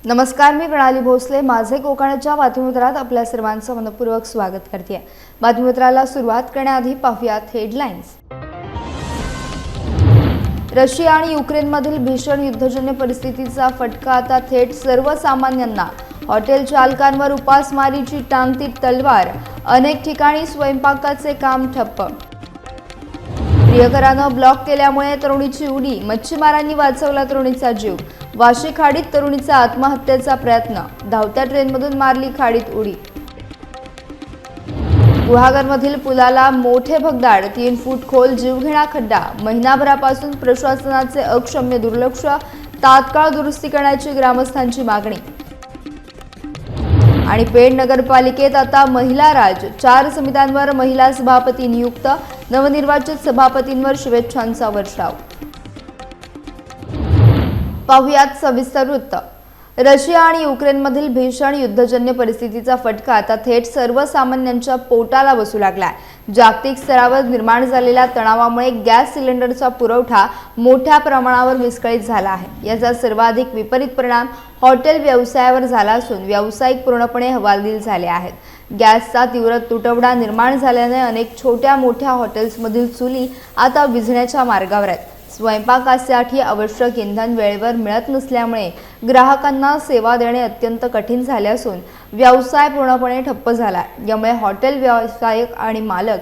नमस्कार, मी प्रणाली भोसले. माझे कोकणच्या बातमीपत्रात आपल्या सर्वांचं मनपूर्वक स्वागत करते. बातमीपत्राला सुरुवात करण्याआधी पाहूयात हेडलाईन्स. रशिया आणि युक्रेनमधील भीषण युद्धजन्य परिस्थितीचा फटका आता थेट सर्वसामान्यांना. हॉटेल चालकांवर उपासमारीची टांगती तलवार. अनेक ठिकाणी स्वयंपाकाचे काम ठप्प. प्रियकरानं ब्लॉक केल्यामुळे तरुणीची उडी. मच्छीमारांनी वाचवला तरुणीचा जीव. वाशी खाडीत तरुणीचा आत्महत्येचा प्रयत्न. धावत्या ट्रेनमधून मारली खाडीत उडी. गुहागरमधील पुलाला मोठे भगदाड. 3 फूट खोल जीवघेणा खड्डा. महिनाभरापासून प्रशासनाचे अक्षम्य दुर्लक्ष. तात्काळ दुरुस्ती करण्याची ग्रामस्थांची मागणी. आणि पेड नगरपालिकेत आता महिला राज. 4 समित्यांवर महिला सभापती नियुक्त. नवनिर्वाचित सभापतींवर शुभेच्छांचा वर्षाव. पाहुयात सविस्तर वृत्त. रशिया आणि युक्रेनमधील भीषण युद्धजन्य परिस्थितीचा फटका आता थेट सर्वसामान्यांच्या पोटाला बसू लागलाय. जागतिक स्तरावर निर्माण झालेल्या तणावामुळे गॅस सिलेंडरचा पुरवठा मोठ्या प्रमाणावर विस्कळीत झाला आहे. याचा सर्वाधिक विपरीत परिणाम हॉटेल व्यवसायावर झाला असून व्यावसायिक पूर्णपणे हवालदिल झाले आहेत. गॅसचा तीव्र तुटवडा निर्माण झाल्याने अनेक छोट्या मोठ्या हॉटेल्समधील चुली आता विझण्याच्या मार्गावर आहेत. स्वयंपाकासाठी आवश्यक इंधन वेळेवर मिळत नसल्यामुळे ग्राहकांना सेवा देणे अत्यंत कठीण झाले असून व्यवसाय पूर्णपणे ठप्प झाला. यामुळे हॉटेल व्यावसायिक आणि मालक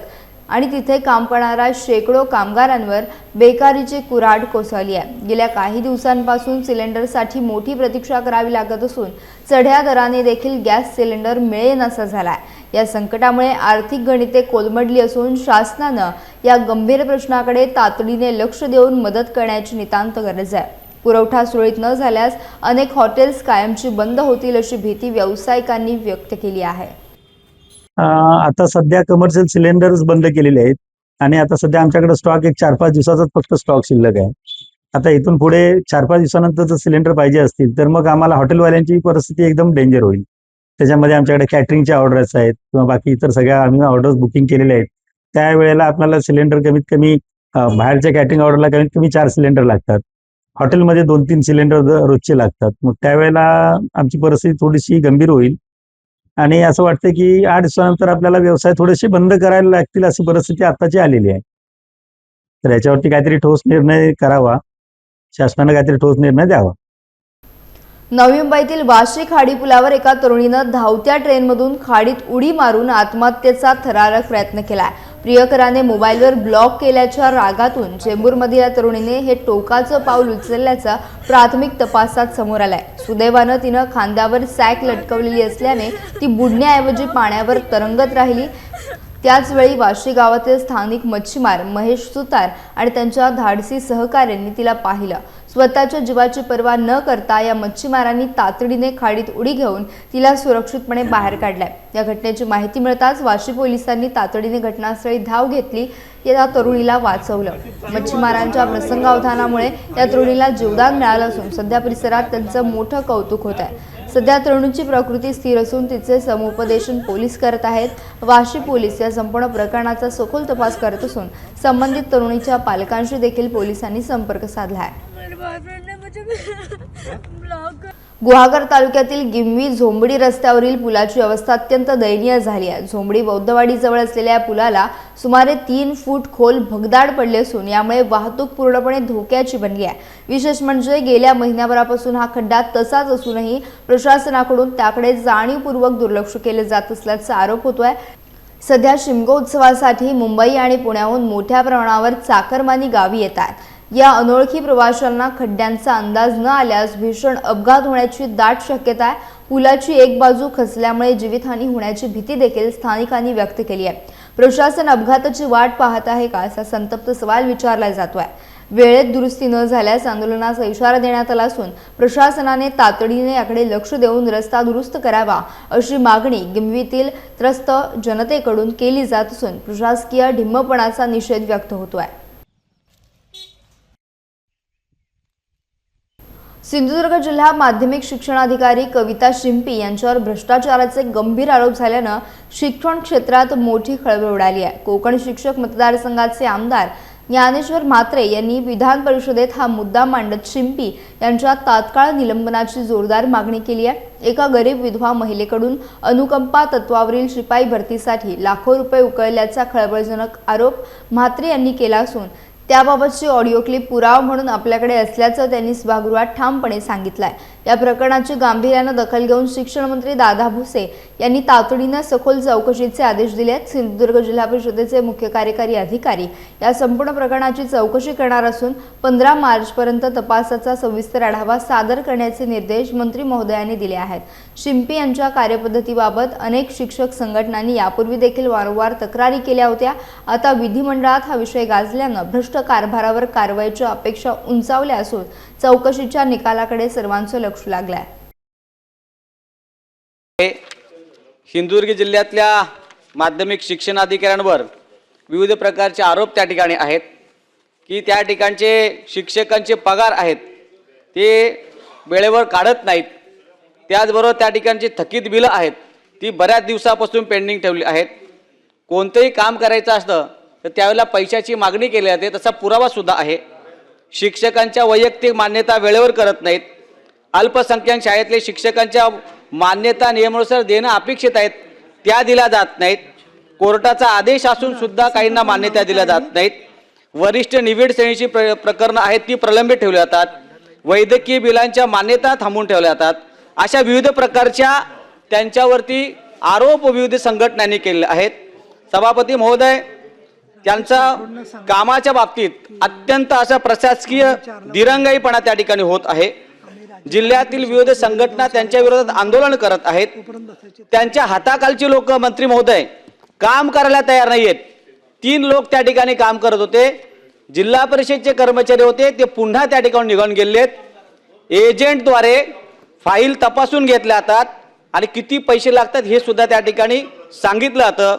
आणि तिथे काम करणाऱ्या शेकडो कामगारांवर बेकारीची कुऱ्हाड कोसळली आहे. गेल्या काही दिवसांपासून सिलेंडरसाठी मोठी प्रतीक्षा करावी लागत असून चढ्या दराने देखील गॅस सिलेंडर मिळेनासा झालाय. या संकटामुळे आर्थिक गणिते कोलमडली असून शासनानं या गंभीर प्रश्नाकडे तातडीने लक्ष देऊन मदत करण्याची नितांत गरज आहे. पुरवठा सुरळीत न झाल्यास अनेक हॉटेल्स कायमची बंद होतील अशी भीती व्यावसायिकांनी व्यक्त केली आहे. आता सध्या कमर्शियल सिलेंडर्स बंद केलेले आहेत आणि आता सध्या आमच्याकडे स्टॉक एक 4-5 दिवसाचाच फक्त स्टॉक शिल्लक आहे. आता इथून पुढे 4-5 दिवसानंतर जर सिलेंडर पाहिजे असतील तर मग आम्हाला हॉटेलवाल्यांची परिस्थिती एकदम डेंजर होईल. त्याच्यामध्ये आमच्याकडे कॅटरिंगच्या ऑर्डर्स आहेत किंवा बाकी इतर सगळ्या आम्ही ऑर्डर्स बुकिंग केलेले आहेत. त्यावेळेला आपल्याला सिलेंडर कमीत कमी बाहेरच्या कॅटरिंग ऑर्डरला कमीत कमी 4 सिलेंडर लागतात. हॉटेलमध्ये 2-3 सिलेंडर रोजचे लागतात. मग त्यावेळेला आमची परिस्थिती थोडीशी गंभीर होईल आणि असं वाटतं की 8 दिवसानंतर आपल्याला व्यवसाय थोडेसे बंद करायला लागतील अशी परिस्थिती आताची आलेली आहे. तर याच्यावरती काहीतरी ठोस निर्णय करावा, शासनाने काहीतरी ठोस निर्णय द्यावा. नवी मुंबईतील वाशी खाडी पुलावर एका तरुणीनं धावत्या ट्रेनमधून खाडीत उडी मारून आत्महत्येचा थरारक प्रयत्न केलाय. प्रियकराने मोबाईलवर ब्लॉक केल्याच्या रागातून चेंबूरमधील या तरुणीने हे टोकाचं पाऊल उचलल्याचं प्राथमिक तपासात समोर आलंय. सुदैवानं तिनं खांद्यावर सॅक लटकवलेली असल्याने ती बुडण्याऐवजी पाण्यावर तरंगत राहिली. त्याचवेळी वाशी गावातील स्थानिक मच्छीमार महेश सुतार आणि त्यांच्या धाडसी सहकाऱ्यांनी तिला पाहिलं. स्वतःच्या जीवाची पर्वा न करता या मच्छीमारांनी तातडीने खाडीत उडी घेऊन तिला सुरक्षितपणे बाहेर काढलाय. या घटनेची माहिती मिळताच वाशी पोलिसांनी तातडीने घटनास्थळी धाव घेतली. या तरुणीला वाचवलं. मच्छीमारांच्या प्रसंगावधानामुळे या तरुणीला जीवदान मिळालं असून सध्या परिसरात त्यांचं मोठं कौतुक होत आहे. सध्या तरुणीची प्रकृती स्थिर असून तिचे समुपदेशन पोलीस करत आहेत. वाशी पोलीस या संपूर्ण प्रकरणाचा सखोल तपास करत असून संबंधित तरुणीच्या पालकांशी देखील पोलिसांनी संपर्क साधला आहे. गुहागर तालुक्यातील गिम्वी झोंबडी रस्त्यावरील पुलाची अवस्था अत्यंत दयनीय झाली आहे. झोंबडी बौद्धवाडी जवळ असलेल्या पुलाला सुमारे 3 फूट खोल भगदाड पडले असून यामुळे वाहतूक पूर्णपणे धोक्याची बनली आहे. विशेष म्हणजे गेल्या महिन्याभरापासून हा खड्डा तसाच असूनही प्रशासनाकडून त्याकडे जाणीवपूर्वक दुर्लक्ष केले जात असल्याचा आरोप होतोय. सध्या शिमगोत्सवासाठी मुंबई आणि पुण्याहून मोठ्या प्रमाणावर चाकरमानी गावी येतात. या अनोळखी प्रवाशांना खड्ड्यांचा अंदाज न आल्यास भीषण अपघात होण्याची दाट शक्यता आहे. पुलाची एक बाजू खचल्यामुळे जीवितहानी होण्याची भीती देखील स्थानिकांनी व्यक्त केली आहे. प्रशासन अपघाताची वाट पाहत आहे का असा संतप्त सवाल विचारला जातोय. वेळेत दुरुस्ती न झाल्यास आंदोलनाचा इशारा देण्यात आला असून प्रशासनाने तातडीने याकडे लक्ष देऊन रस्ता दुरुस्त करावा अशी मागणी गिम्वीतील त्रस्त जनतेकडून केली जात असून प्रशासकीय ढिम्मपणाचा निषेध व्यक्त होतोय. सिंधुदुर्ग जिल्हा माध्यमिक शिक्षणाधिकारी कविता शिंपी यांच्यावर भ्रष्टाचाराचे गंभीर आरोप झाल्यानं शिक्षण क्षेत्रात मोठी खळबळ उडाली आहे. कोकण शिक्षक मतदारसंघाचे आमदार ज्ञानेश्वर म्हात्रे यांनी विधान परिषदेत हा मुद्दा मांडत शिंपी यांच्या तात्काळ निलंबनाची जोरदार मागणी केली आहे। एका गरीब विधवा महिलेकडून अनुकंपा तत्वावरील शिपाई भरतीसाठी लाखो रुपये उकळल्याचा खळबळजनक आरोप म्हात्रे यांनी केला असून त्याबाबतची ऑडिओ क्लिप पुरावा म्हणून आपल्याकडे असल्याचं त्यांनी सभागृहात ठामपणे सांगितलंय। या प्रकरणाची गांभीर्यानं दखल घेऊन शिक्षण मंत्री दादा भुसे यांनी तातडीनं सखोल चौकशीचे आदेश दिले आहेत। सिंधुदुर्ग जिल्हा परिषदेचे मुख्य कार्यकारी अधिकारी या संपूर्ण प्रकरणाची चौकशी करणार असून 15 मार्चपर्यंत तपासाचा सविस्तर आढावा सादर करण्याचे निर्देश मंत्री महोदयांनी दिले आहेत। शिंपी यांच्या कार्यपद्धतीबाबत अनेक शिक्षक संघटनांनी यापूर्वी देखील वारंवार तक्रारी केल्या होत्या। आता विधिमंडळात हा विषय गाजल्यानं भ्रष्ट कारभारावर कारवाईच्या अपेक्षा उंचावल्या असून चौकशीच्या निकालाकडे सर्वांचं लक्ष लागलंय। सिंधुदुर्ग जिल्ह्यातल्या माध्यमिक शिक्षणाधिकाऱ्यांवर विविध प्रकारचे आरोप त्या ठिकाणी आहेत की त्या ठिकाणचे शिक्षकांचे पगार आहेत ते वेळेवर काढत नाहीत। त्याचबरोबर त्या ठिकाणची थकीत बिलं आहेत ती बऱ्याच दिवसापासून पेंडिंग ठेवली आहेत। कोणतेही काम करायचं असतं तर त्यावेळेला पैशाची मागणी केली जाते, तसा पुरावा सुद्धा आहे। शिक्षकांच्या वैयक्तिक मान्यता वेळेवर करत नाहीत। अल्पसंख्याक शाळेतले शिक्षकांच्या मान्यता नियमानुसार देणं अपेक्षित आहेत त्या दिल्या जात नाहीत। कोर्टाचा आदेश असून सुद्धा काहींना मान्यता दिल्या जात नाहीत। वरिष्ठ निवड श्रेणीची प्रकरणं आहेत ती प्रलंबित ठेवली जातात। वैद्यकीय बिलांच्या मान्यता थांबवून ठेवल्या जातात। अशा विविध प्रकारच्या त्यांच्यावरती आरोप विविध संघटनांनी केले आहेत। सभापती महोदय, त्यांचा कामाच्या बाबतीत अत्यंत असा प्रशासकीय दिरंगाईपणा त्या ठिकाणी होत आहे। जिल्ह्यातील विविध संघटना त्यांच्या विरोधात आंदोलन करत आहेत। त्यांच्या हाताखालची लोक मंत्री महोदय काम करायला तयार नाहीयेत। 3 लोक त्या ठिकाणी काम करत होते, जिल्हा परिषदचे कर्मचारी होते, ते पुन्हा त्या ठिकाणी निघून गेलेत। एजंटद्वारे फाईल तपासून घेतल्या जातात आणि किती पैसे लागतात हे सुद्धा त्या ठिकाणी सांगितलं जातं।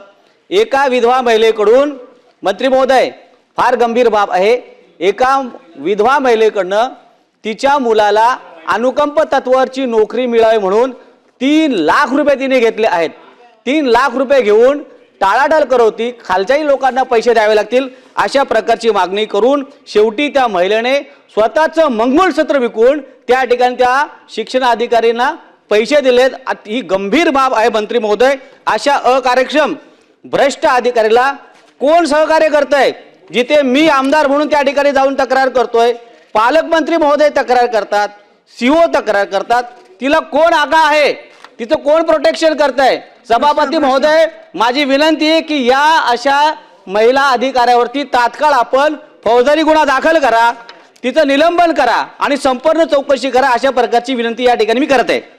एका विधवा महिलेकडून मंत्री महोदय फार गंभीर बाब आहे, एका विधवा महिलेकडनं तिच्या मुलाला अनुकंप तत्वावरची नोकरी मिळावी म्हणून 3 लाख रुपये तिने घेतले आहेत। 3 लाख रुपये घेऊन टाळाटाळ करवती, खालच्याही लोकांना पैसे द्यावे लागतील अशा प्रकारची मागणी करून शेवटी त्या महिलेने स्वतःचं मंगळसूत्र विकून त्या ठिकाणी त्या शिक्षण अधिकाऱ्यांना पैसे दिलेत। ही गंभीर बाब आहे मंत्री महोदय। अशा अकार्यक्षम भ्रष्ट अधिकाऱ्याला कोण सहकार्य करतंय? जिथे मी आमदार म्हणून त्या ठिकाणी जाऊन तक्रार करतोय, पालकमंत्री महोदय तक्रार करतात, सीओ तक्रार करतात, तिला कोण आगा आहे? तिचं कोण प्रोटेक्शन करतंय? सभापती महोदय, माझी विनंती आहे की या अशा महिला अधिकाऱ्यावरती तात्काळ आपण फौजदारी गुन्हा दाखल करा, तिचं निलंबन करा आणि संपूर्ण चौकशी करा, अशा प्रकारची विनंती या ठिकाणी मी करत आहे।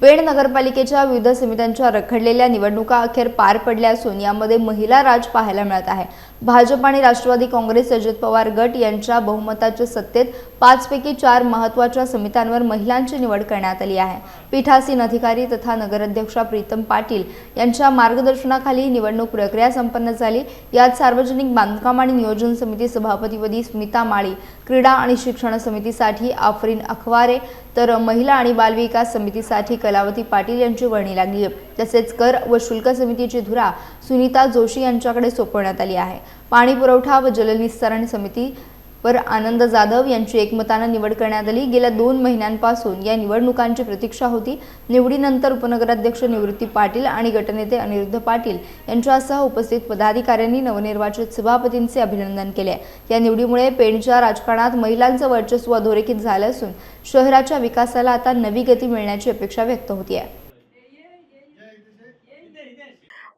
पेण नगरपालिकेच्या विविध समित्यांच्या रखडलेल्या निवडणुका अखेर पार पडल्या असून यामध्ये महिला राज पाहायला मिळत आहे। भाजप आणि राष्ट्रवादी काँग्रेस अजित पवार गट यांच्या बहुमताच्या सत्तेत 5 पैकी 4 महत्त्वाच्या समित्यांवर महिलांची निवड करण्यात आली आहे। पीठासीन अधिकारी तथा नगराध्यक्षा प्रीतम पाटील यांच्या मार्गदर्शनाखाली निवडणूक प्रक्रिया संपन्न झाली। यात सार्वजनिक बांधकाम आणि नियोजन समिती सभापतीपदी स्मिता माळी, क्रीडा आणि शिक्षण समितीसाठी आफरीन अखवारे तर महिला आणि बालविकास समितीसाठी कलावती पाटील यांची वर्णी लागली आहे। तसेच कर व शुल्क समितीची धुरा सुनीता जोशी यांच्याकडे सोपवण्यात आली आहे। पाणी पुरवठा व जलनिस्तारण समितीवर आनंद जाधव यांची एकमतानं निवड करण्यात आली। गेल्या 2 महिन्यांपासून या निवडणुकांची प्रतीक्षा होती। निवडीनंतर उपनगराध्यक्ष निवृत्ती पाटील आणि गटनेते अनिरुद्ध पाटील यांच्यासह उपस्थित पदाधिकाऱ्यांनी नवनिर्वाचित सभापतींचे अभिनंदन केले। या निवडीमुळे पेणच्या राजकारणात महिलांचं वर्चस्व अधोरेखित झालं असून शहराच्या विकासाला आता नवी गती मिळण्याची अपेक्षा व्यक्त होतीये।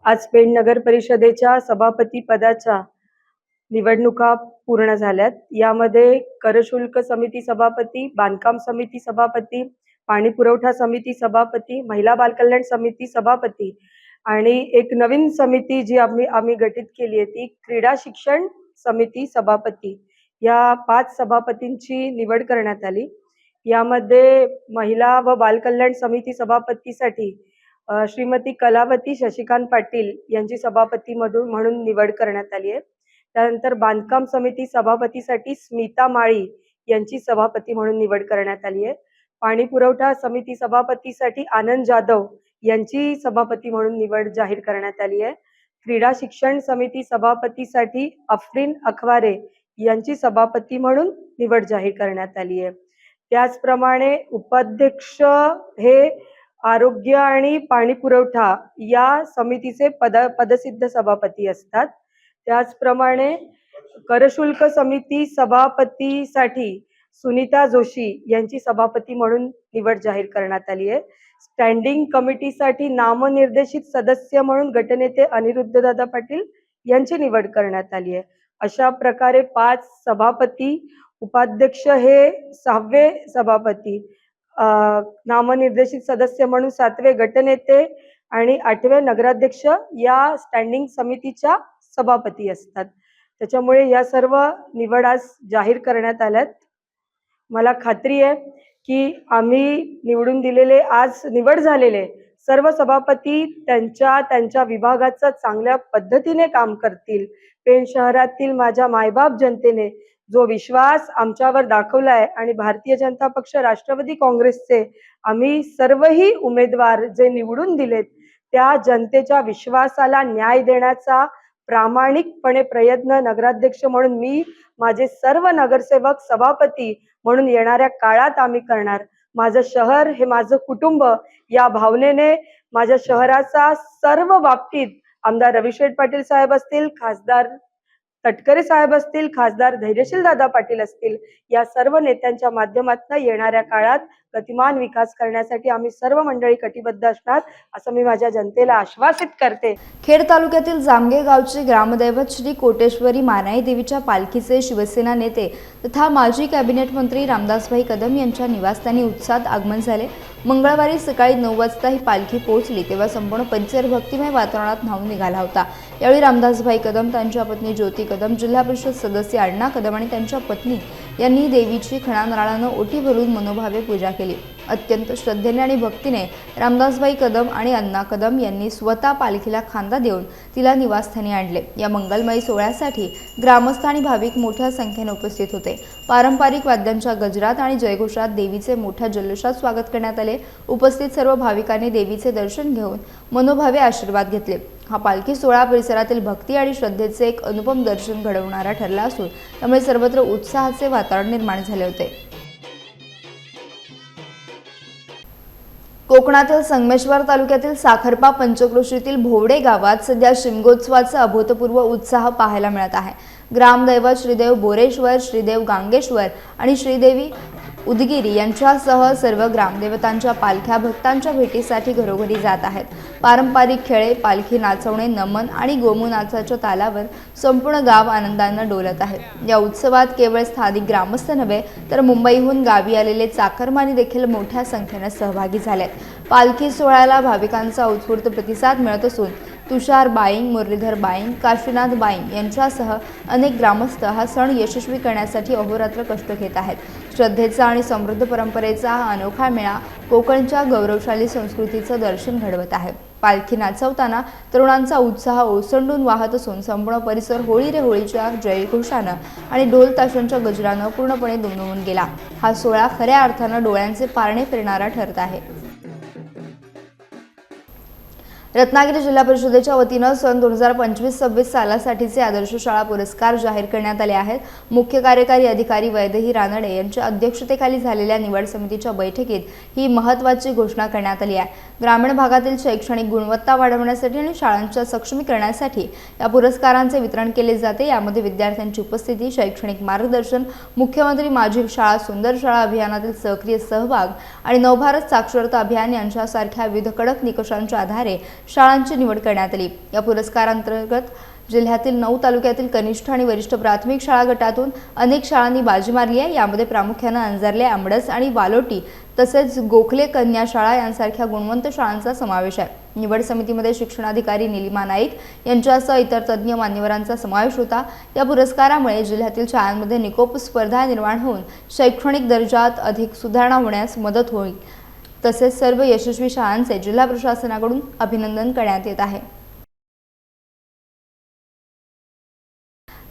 आज पेण नगर परिषदेच्या सभापती पदाच्या निवडणुका पूर्ण झाल्यात। यामध्ये करशुल्क समिती सभापती, बांधकाम समिती सभापती, पाणी पुरवठा समिती सभापती, महिला बालकल्याण समिती सभापती आणि एक नवीन समिती जी आम्ही गठीत केली आहे ती क्रीडा शिक्षण समिती सभापती, या 5 सभापतींची निवड करण्यात आली। यामध्ये महिला व बालकल्याण समिती सभापतीसाठी श्रीमती कलावती शशिकांत पाटील यांची सभापती म्हणून निवड करण्यात आली आहे। त्यानंतर बांधकाम समिती सभापतीसाठी स्मिता माळी यांची सभापती म्हणून निवड करण्यात आली आहे। पाणी पुरवठा समिती सभापतीसाठी आनंद जाधव यांची सभापती म्हणून निवड जाहीर करण्यात आली आहे। क्रीडा शिक्षण समिती सभापतीसाठी अफरीन अखवारे यांची सभापती म्हणून निवड जाहीर करण्यात आली आहे. त्याचप्रमाणे उपाध्यक्ष हे आरोग्य आणि पाणी पुरवठा या समितीचे पदसिद्ध सभापती असतात. त्याचप्रमाणे करशुल्क समिती सभापतीसाठी सुनीता जोशी यांची सभापती म्हणून निवड जाहीर करण्यात आली आहे. स्टँडिंग कमिटीसाठी नामनिर्देशित सदस्य म्हणून गटनेते अनिरुद्धदादा पाटील यांची निवड करण्यात आली आहे. अशा प्रकारे 5 सभापती, उपाध्यक्ष हे 6वे सभापती, नामनिर्देशित सदस्य म्हणून 7वे गटनेते आणि 8वे नगराध्यक्ष या स्टँडिंग समितीच्या सभापती असतात. त्याच्यामुळे या सर्व निवड आज जाहीर करण्यात आल्यात. मला खात्री आहे की आम्ही निवडून दिलेले, आज निवड झालेले सर्व सभापती त्यांच्या विभागाचं चांगल्या पद्धतीने काम करतील. पेण शहरातील माझ्या मायबाप जनतेने जो विश्वास आमच्यावर दाखवलाय आणि भारतीय जनता पक्ष, राष्ट्रवादी काँग्रेसचे आम्ही सर्वही उमेदवार जे निवडून दिलेत त्या जनतेच्या विश्वासाला न्याय देण्याचा प्रामाणिकपणे प्रयत्न नगराध्यक्ष म्हणून मी, माझे सर्व नगरसेवक, सभापती म्हणून येणाऱ्या काळात आम्ही करणार. माझं शहर हे माझं कुटुंब या भावनेने माझ्या शहराचा सर्व बाबतीत आमदार रविशेठ पाटील साहेब असतील, खासदार तटकरे साहेब असतील, खासदार धैर्यशील दादा पाटील असतील, या सर्व नेत्यांच्या माध्यमातून येणाऱ्या काळात गतिमान विकास करण्यासाठी आम्ही सर्व मंडळी कटिबद्ध असणार असं मी माझ्या जनतेला आश्वासित करते. खेड तालुक्यातील जामगे गावचे ग्रामदैवत श्री कोटेश्वरी मानाई देवीच्या पालखीचे शिवसेना नेते तथा माजी कॅबिनेट मंत्री रामदासभाई कदम यांच्या निवासस्थानी उत्साहात आगमन झाले. मंगळवारी सकाळी 9 वाजता ही पालखी पोहोचली तेव्हा संपूर्ण परिसर भक्तिमय वातावरणात न्हाऊन निघाला होता. यावेळी रामदासभाई कदम, त्यांच्या पत्नी ज्योती कदम, जिल्हा परिषद सदस्य अण्णा कदम आणि त्यांच्या पत्नी यांनी देवीची खणानारळानं ओटी भरून मनोभावे पूजा केली. अत्यंत श्रद्धेने आणि भक्तीने रामदासभाई कदम आणि अण्णा कदम यांनी स्वतः पालखीला खांदा देऊन तिला निवासस्थानी आणले. या मंगलमयी सोहळ्यासाठी ग्रामस्थ आणि भाविक मोठ्या संख्येने उपस्थित होते. पारंपरिक वाद्यांच्या गजरात आणि जयघोषात देवीचे मोठ्या जल्लोषात स्वागत करण्यात आले. उपस्थित सर्व भाविकांनी देवीचे दर्शन घेऊन मनोभावे आशीर्वाद घेतले. हा पालखी सोहळा परिसरातील भक्ती आणि श्रद्धेचे एक अनुपम दर्शन घडवणारा ठरला असून त्यामुळे सर्वत्र उत्साहाचे वातावरण निर्माण झाले होते. कोकणातील संगमेश्वर तालुक्यातील साखरपा पंचक्रोशीतील भोवडे गावात सध्या शिमगोत्सवाचा अभूतपूर्व उत्साह पाहायला मिळत आहे. ग्रामदैवत श्रीदेव बोरेश्वर, श्रीदेव गांगेश्वर आणि श्रीदेवी उदगिरी यांच्यासह सर्व ग्रामदेवतांच्या पालख्या भक्तांच्या भेटीसाठी घरोघरी जात आहेत. पारंपरिक खेळे, पालखी नाचवणे, नमन आणि गोमू नाचाच्या तालावर संपूर्ण गाव आनंदाने डोलत आहे. या उत्सवात केवळ स्थानिक ग्रामस्थ नव्हे तर मुंबईहून गावी आलेले चाकरमानी देखील मोठ्या संख्येने सहभागी झालेत. पालखी सोहळ्याला भाविकांचा उत्स्फूर्त प्रतिसाद मिळत असून तुषार बाईंग, मुरलीधर बाईंग, काशीनाथ बाईंग यांच्यासह अनेक ग्रामस्थ हा सण यशस्वी करण्यासाठी अहोरात्र कष्ट घेत आहेत. श्रद्धेचा आणि समृद्ध परंपरेचा हा अनोखा मेळा कोकणच्या गौरवशाली संस्कृतीचं दर्शन घडवत आहे. पालखी नाचवताना तरुणांचा उत्साह ओसंडून वाहत असून संपूर्ण परिसर होळी रे होळीच्या जयघोषानं आणि ढोल ताशांच्या गजरानं पूर्णपणे दुमदुमून गेला. हा सोहळा खऱ्या अर्थानं डोळ्यांचे पारणे फिरणारा ठरत आहे. रत्नागिरी जिल्हा परिषदेच्या वतीनं सन 2025-26 सालासाठीचे आदर्श शाळा पुरस्कार जाहीर करण्यात आले आहेत. मुख्य कार्यकारी अधिकारी वैदेही रानडे यांच्या अध्यक्षतेखाली झालेल्या निवड समितीच्या बैठकीत ही महत्त्वाची घोषणा करण्यात आली आहे. ग्रामीण भागातील शैक्षणिक गुणवत्ता वाढवण्यासाठी आणि शाळांच्या सक्षमीकरणासाठी या पुरस्कारांचे वितरण केले जाते. यामध्ये विद्यार्थ्यांची उपस्थिती, शैक्षणिक मार्गदर्शन, मुख्यमंत्री माझी शाळा सुंदर शाळा अभियानातील सक्रिय सहभाग आणि नवभारत साक्षरता अभियान यांच्यासारख्या विविध कडक निकषांच्या आधारे शाळांची निवड करण्यात आली. या पुरस्कारांतर्गत जिल्ह्यातील 9 तालुक्यातील कनिष्ठ आणि वरिष्ठ प्राथमिक शाळा गटातून अनेक शाळांनी बाजी मारली आहे. यामध्ये प्रामुख्याने अंजारले, आंबडस आणि वालोटी तसेच गोखले कन्या शाळा यांसारख्या गुणवंत शाळांचा समावेश आहे. निवड समितीमध्ये शिक्षणाधिकारी निलिमा नाईक यांच्यासह इतर तज्ज्ञ मान्यवरांचा समावेश होता. या पुरस्कारामुळे जिल्ह्यातील शाळांमध्ये निकोप स्पर्धा निर्माण होऊन शैक्षणिक दर्जात अधिक सुधारणा होण्यास मदत होईल. तसेच सर्व यशस्वी शाळांचे जिल्हा प्रशासनाकडून अभिनंदन करण्यात येत आहे.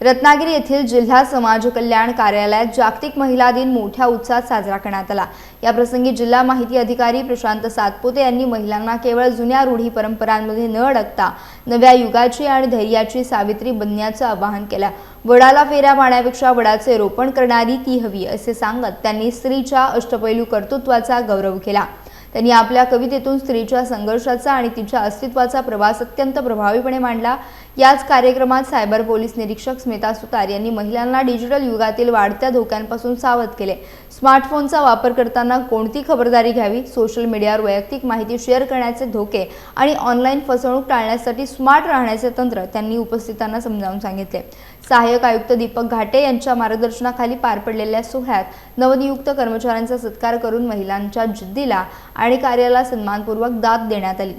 रत्नागिरी येथील जिल्हा समाज कल्याण कार्यालयात जागतिक महिला दिन मोठ्या उत्साहात साजरा करण्यात आला। या प्रसंगी जिल्हा माहिती अधिकारी प्रशांत सातपुते यांनी महिलांना केवळ जुन्या रूढी परंपरांमध्ये न अडकता नव्या युगाची आणि धैर्याची सावित्री बनण्याचं आवाहन केलं। वडाला फेऱ्या मारण्यापेक्षा वडाचे रोपण करणारी ती हवी असे सांगत त्यांनी स्त्रीच्या अष्टपैलू कर्तृत्वाचा गौरव केला। त्यांनी आपल्या कवितेतून स्त्रीच्या संघर्षाचा आणि तिच्या अस्तित्वाचा प्रवास अत्यंत प्रभावीपणे मांडला। याच कार्यक्रमात सायबर पोलीस निरीक्षक स्मिता सुतार यांनी महिलांना डिजिटल युगातील वाढत्या धोक्यांपासून सावध केले। स्मार्टफोनचा वापर करताना कोणती खबरदारी घ्यावी, सोशल मीडियावर वैयक्तिक माहिती शेअर करण्याचे धोके आणि ऑनलाईन फसवणूक टाळण्यासाठी स्मार्ट राहण्याचे तंत्र त्यांनी उपस्थितांना समजावून सांगितले। सहाय्यक आयुक्त दीपक घाटे यांच्या मार्गदर्शनाखाली पार पडलेल्या सोहळ्यात नवनियुक्त कर्मचाऱ्यांचा सत्कार करून महिलांच्या जिद्दीला आणि कार्याला सन्मानपूर्वक दाद देण्यात आली।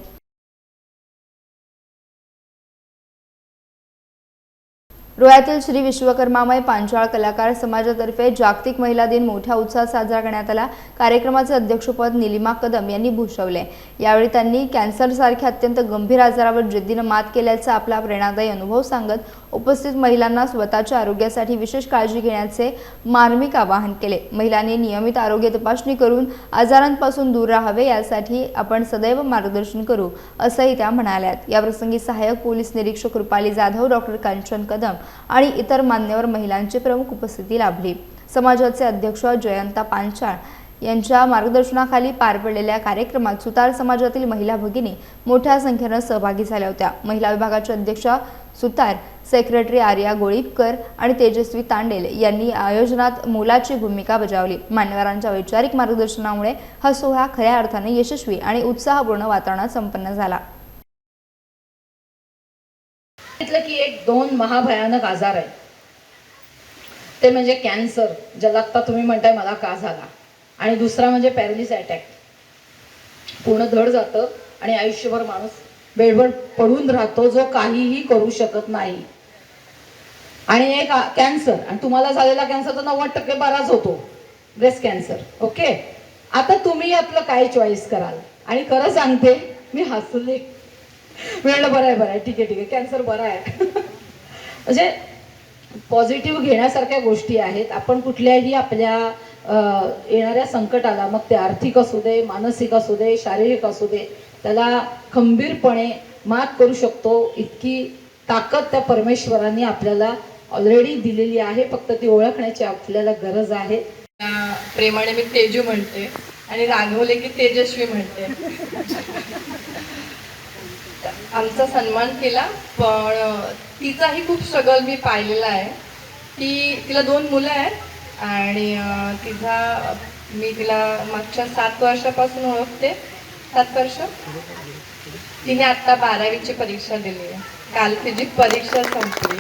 रोह्यातील श्री विश्वकर्मामय पांचाळ कलाकार समाजातर्फे जागतिक महिला दिन मोठ्या उत्साहात साजरा करण्यात आला। कार्यक्रमाचे अध्यक्षपद निलिमा कदम यांनी भूषवले। यावेळी त्यांनी कॅन्सरसारख्या अत्यंत गंभीर आजारावर जिद्दीने मात केल्याचा आपला प्रेरणादायी अनुभव सांगत उपस्थित महिलांना स्वतःच्या आरोग्यासाठी विशेष काळजी घेण्याचे मार्मिक आवाहन केले। महिलांनी नियमित आरोग्य तपासणी करून आजारांपासून दूर राहावे यासाठी आपण सदैव मार्गदर्शन करू असंही त्या म्हणाल्यात। या प्रसंगी सहाय्यक पोलीस निरीक्षक रुपाली जाधव, डॉक्टर कांचन कदम आणि इतर मान्यवर महिलांची प्रमुख उपस्थिती लाभली। समाजाचे अध्यक्ष जयंता पांचाळ यांच्या मार्गदर्शनाखाली पार पडलेल्या कार्यक्रमात सुतार समाजातील महिला भगिनी मोठ्या संख्येने सहभागी झाल्या होत्या। महिला विभागाच्या अध्यक्षा सुतार, सेक्रेटरी आर्या गोळीपकर आणि तेजस्वी तांडेल यांनी आयोजनात मोलाची भूमिका बजावली। मान्यवरांच्या वैचारिक मार्गदर्शनामुळे हा सोहळा खऱ्या अर्थाने यशस्वी आणि उत्साहपूर्ण वातावरणात संपन्न झाला। की एक दोन महाभयानक आजार आहेत, ते म्हणजे कॅन्सर, ज्याला आता तुम्ही म्हणताय मला का झाला, आणि दुसरा म्हणजे पॅरालिस अटॅक। पूर्ण धड जातं आणि आयुष्यभर माणूस बेडवर पडून राहतो, जो काहीही करू शकत नाही। आणि एक कॅन्सर, आणि तुम्हाला झालेला कॅन्सर तर 90% बराच होतो, ब्रेस्ट कॅन्सर। ओके, आता तुम्ही आपलं काय चॉईस कराल? आणि खरं सांगते, मी हसले, म्हणलं बरं आहे ठीक आहे कॅन्सर बरा आहे। म्हणजे पॉझिटिव्ह घेण्यासारख्या गोष्टी आहेत। आपण कुठल्याही आपल्या येणाऱ्या संकटाला, मग ते आर्थिक असू दे, मानसिक असू दे, शारीरिक असू दे, त्याला खंबीरपणे मात करू शकतो। इतकी ताकद त्या परमेश्वरांनी आपल्याला ऑलरेडी दिलेली आहे, फक्त ती ओळखण्याची आपल्याला गरज आहे। प्रेमाने मी तेजू म्हणते आणि रागवले की तेजस्वी म्हणते। आमचा सन्मान केला, पण तिचाही खूप स्ट्रगल मी पाहिलेला आहे। तिला 2 मुलं आहेत आणि मी तिला मागच्या 7 वर्षापासून ओळखते। 7 वर्ष। तिने आता 12वीची परीक्षा दिली आहे, काल तिची परीक्षा संपली।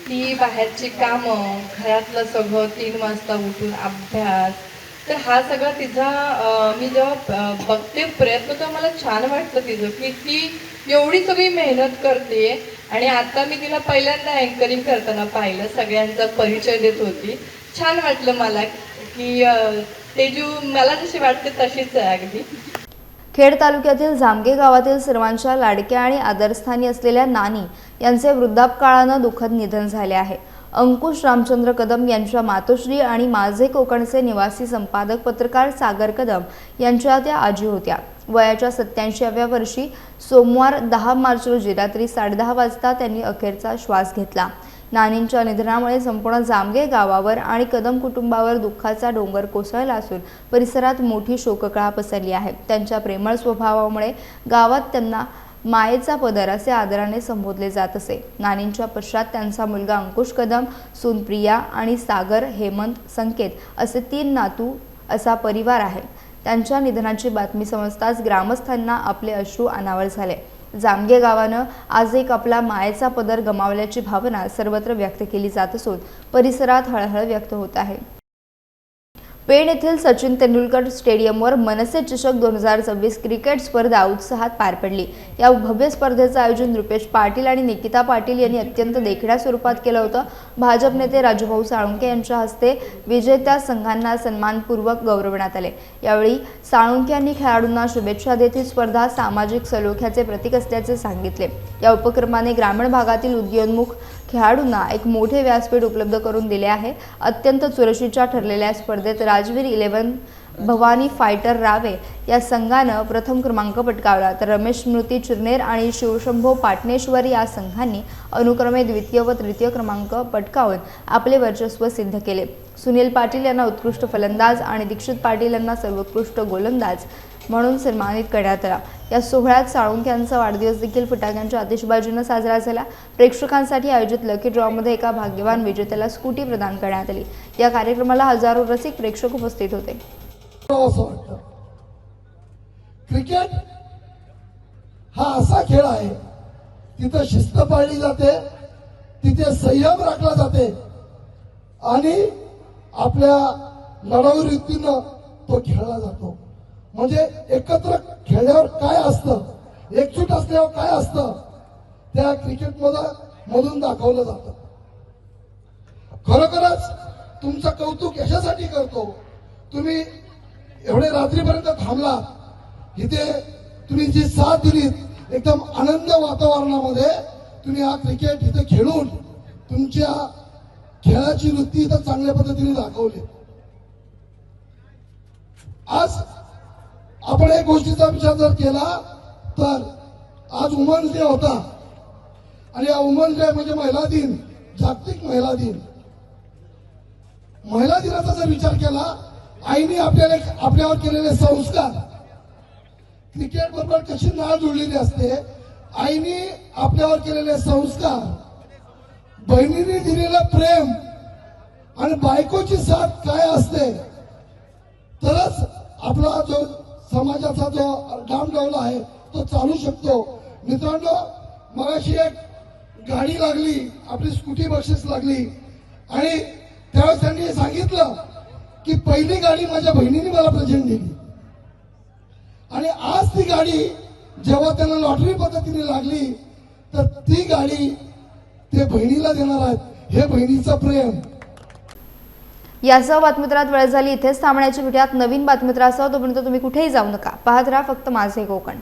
ती बाहेरची कामं, घरातलं सगळं, 3 वाजता उठून अभ्यास, तर हा सगळा तिचा मी जेव्हा बघते प्रयत्न, तर मला छान वाटतं तिचं की ती एवढी सगळी मेहनत करते। आणि आता मी तिला पहिल्यांदा अँकरिंग करताना पाहिलं, सगळ्यांचा परिचय देत होती। छान वाटलं मला की तेजू मला जशी वाटते तशीच आहे अगदी। खेड तालुक्यातील जामगे गावातील सर्वांच्या लाडक्या आणि आदरस्थानी असलेल्या नानी यांचे वृद्धापकाळानं दुःखद निधन झाले आहे। अंकुश रामचंद्र कदम यांच्या मातोश्री आणि माझे कोकणचे निवासी संपादक पत्रकार सागर कदम यांच्या त्या आजी होत्या। वयाच्या 87व्या वर्षी सोमवार 10 मार्च रोजी रात्री 10:30 वाजता त्यांनी अखेरचा श्वास घेतला। नानींच्या निधनामुळे संपूर्ण जामगे गावावर आणि कदम कुटुंबावर दुःखाचा डोंगर कोसळला असून परिसरात मोठी शोककळा पसरली आहे। त्यांच्या प्रेमळ स्वभावामुळे गावात त्यांना मायेचा पदर असे आदराने संबोधले जात असे। नानींच्या पश्चात त्यांचा मुलगा अंकुश कदम, सून प्रिया आणि सागर, हेमंत, संकेत असे 3 नातू असा परिवार आहे। त्यांच्या निधनाची बातमी समजताच ग्रामस्थांना आपले अश्रू अनावर झाले। जामगे गावानं आज एक आपला मायेचा पदर गमावल्याची भावना सर्वत्र व्यक्त केली जात असून परिसरात हळहळ व्यक्त होत आहे। पेण येथील सचिन तेंडुलकर स्टेडियमवर मनसे चषक 2026 क्रिकेट स्पर्धा उत्साहात पार पडली। या भव्य स्पर्धेचं आयोजन रुपेश पाटील आणि निकिता पाटील यांनी अत्यंत देखण्या स्वरूपात केलं होतं। भाजप नेते राजूभाऊ साळुंखे यांच्या हस्ते विजेत्या संघांना सन्मानपूर्वक गौरवण्यात आले। यावेळी साळुंखे यांनी खेळाडूंना शुभेच्छा देत ही स्पर्धा सामाजिक सलोख्याचे प्रतीक असल्याचे सांगितले। या उपक्रमाने ग्रामीण भागातील उदयोन्मुख खेळाडूंना एक मोठे व्यासपीठ उपलब्ध करून दिले आहे। अत्यंत चुरशीच्या ठरलेल्या स्पर्धेत राजवीर 11 भवानी फायटर रावे या संघानं प्रथम क्रमांक पटकावला, तर रमेश स्मृती चिरनेर आणि शिवशंभो पाटणेश्वर या संघांनी अनुक्रमे द्वितीय व तृतीय क्रमांक पटकावून आपले वर्चस्व सिद्ध केले। सुनील पाटील यांना उत्कृष्ट फलंदाज आणि दीक्षित पाटील यांना सर्वोत्कृष्ट गोलंदाज म्हणून सन्मानित करण्यात आला। या सोहळ्यात साळुंखे यांचा वाढदिवस देखील फटाक्यांच्या आतिषबाजीने साजरा झाला। प्रेक्षकांसाठी आयोजित लकी ड्रॉमध्ये एका भाग्यवान विजेत्याला स्कूटी प्रदान करण्यात आली। या कार्यक्रमाला हजारो रसिक प्रेक्षक उपस्थित होते। क्रिकेट हा असा खेळ आहे, तिथे शिस्त पाळली जाते, तिथे संयम राखला जाते आणि आपल्या लढाऊ रीतीनं तो खेळला जातो। म्हणजे एकत्र खेळल्यावर काय असतं, एकजूट असल्यावर काय असतं, त्या क्रिकेट मधून दाखवलं जातं। खरोखरच तुमचं कौतुक यशासाठी करतो। तुम्ही एवढे रात्रीपर्यंत थांबला, इथे तुम्ही जी साथ दिलीत, एकदम आनंद वातावरणामध्ये तुम्ही हा क्रिकेट इथे खेळून तुमच्या खेळाची वृत्ती इथं चांगल्या पद्धतीने दाखवली। आज आपण एक गोष्टीचा विचार जर केला तर आज वुमन्स डे होता आणि हा वुमन्स डे म्हणजे महिला दिन, जागतिक महिला दिन। महिला दिनाचा जर विचार केला, आईने आपल्यावर केलेले संस्कार, क्रिकेट बरोबर कशी नाळ जुळलेली असते, आईने आपल्यावर केलेले संस्कार, बहिणीने दिलेलं प्रेम आणि बायकोची साथ काय असते, तरच आपला जो समाजाचा जो डामडौला आहे तो चालू शकतो। मित्रांनो, मगाशी एक गाडी लागली, आपली स्कूटी बक्षीस लागली आणि त्यावेळेस त्यांनी सांगितलं की पहिली गाडी माझ्या बहिणीने मला प्रेझेंट दिली आणि आज ती गाडी जेव्हा त्यांना लॉटरी पद्धतीने लागली तर ती गाडी ते बहिणीला देणार आहेत। हे बहिणीचं प्रेम। यासह बातमीपत्रात वेळ झाली इथेच थांबण्याची। भेटूयात नवीन बातमीपत्रासह। तोपर्यंत तुम्ही कुठेही जाऊ नका, पाहत राहा फक्त माझे कोकण।